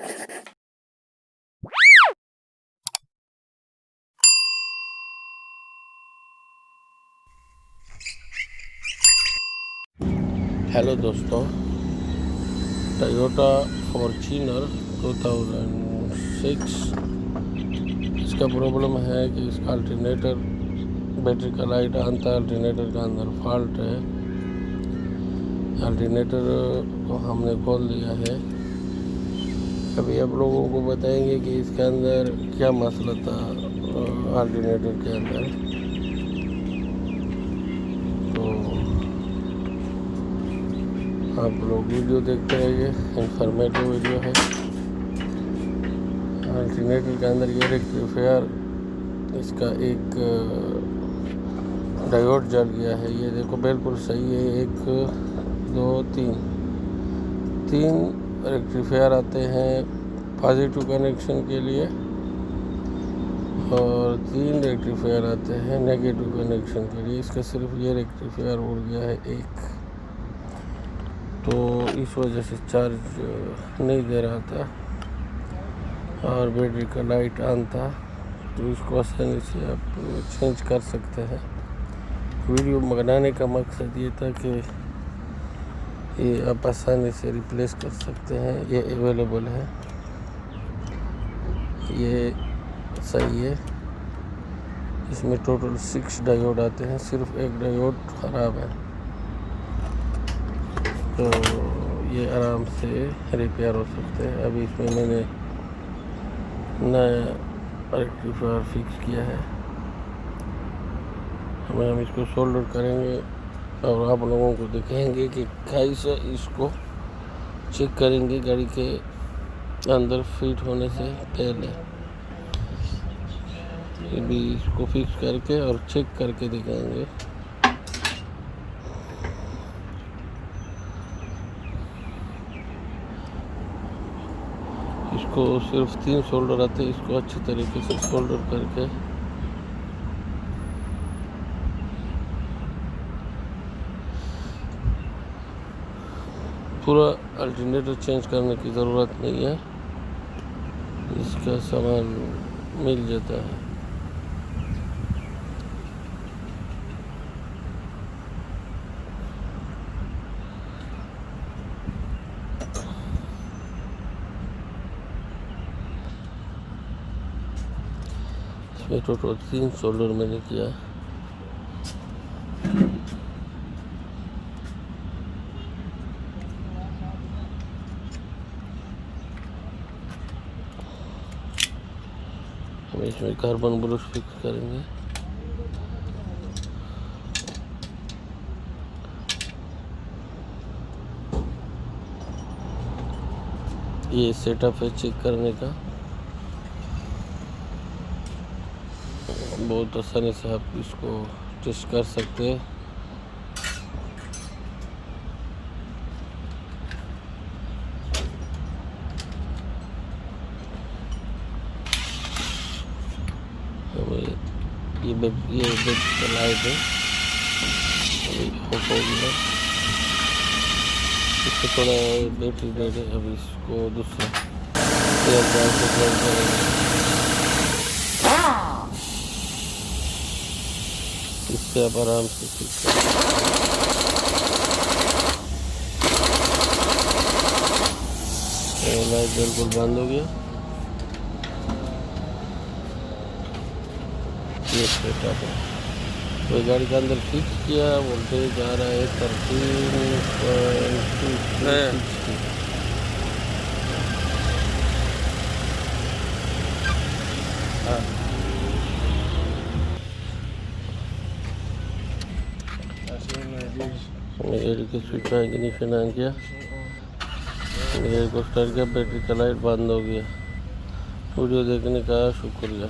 Hello दोस्तों, Toyota Fortuner 2006 इसका problem है कि इसका अल्टरनेटर बैटरी का लाइट आता है, अल्टरनेटर का अंदर फॉल्ट है। अल्टरनेटर को हमने खोल दिया है। अभी आप लोगों को बताएंगे कि इसके अंदर क्या मसला था अल्टरनेटर के अंदर। तो आप लोग वीडियो देखते रहिए, इंफॉर्मेटिव वीडियो है। अल्टरनेटर के अंदर ये रेक्टिफायर, इसका एक डायोड जल गया है। ये देखो बिल्कुल सही है। 1 2 3 रेक्टिफायर आते हैं पॉजिटिव कनेक्शन के लिए और 3 रेक्टिफायर आते हैं नेगेटिव कनेक्शन के लिए। इसका सिर्फ ये रेक्टिफायर उड़ गया है एक, तो इस वजह से चार्ज नहीं दे रहा था और बैटरी का लाइट ऑन था। तो इसको आसानी से आप चेंज कर सकते हैं। वीडियो बनाने का मकसद ये था कि ये आप आसानी से रिप्लेस कर सकते हैं। ये अवेलेबल है, ये सही है। इसमें टोटल 6 डायोड आते हैं, सिर्फ एक डायोड ख़राब है। तो ये आराम से रिपेयर हो सकते हैं। अभी इसमें मैंने नया रेक्टिफायर फिक्स किया है। हम इसको सोल्डर करेंगे और आप लोगों को दिखाएंगे कि कैसे इसको चेक करेंगे गाड़ी के अंदर फिट होने से पहले। ये भी इसको फिक्स करके और चेक करके दिखाएंगे। इसको सिर्फ 3 सोल्डर आते हैं। इसको अच्छी तरीके से सोल्डर करके पूरा अल्टरनेटर चेंज करने की ज़रूरत नहीं है, इसका सामान मिल जाता है। इसमें टोटल 3 सोल्डर मैंने किया। हम इसमें कार्बन ब्रश फिक्स करेंगे। ये सेटअप है चेक करने का। बहुत आसानी से आप इसको टेस्ट कर सकते हैं। ये बैटरी का लाइट है, अभी ऑफ हो गया। इसको थोड़ा बैटरी डेड है। अभी इसको दूसरा एयर डाल के चेंज करेंगे। इससे आप आराम से फिक्स करें। लाइट बिल्कुल बंद हो गया। ये सेटअप है। तो गाड़ी के अंदर फिक्स किया, वोल्टेज आ रहा है 13.260। गाड़ी के स्विच का इग्निशन ऑन किया, गाड़ी को स्टार्ट किया, बैटरी का लाइट बंद हो गया। वीडियो देखने का शुक्रिया।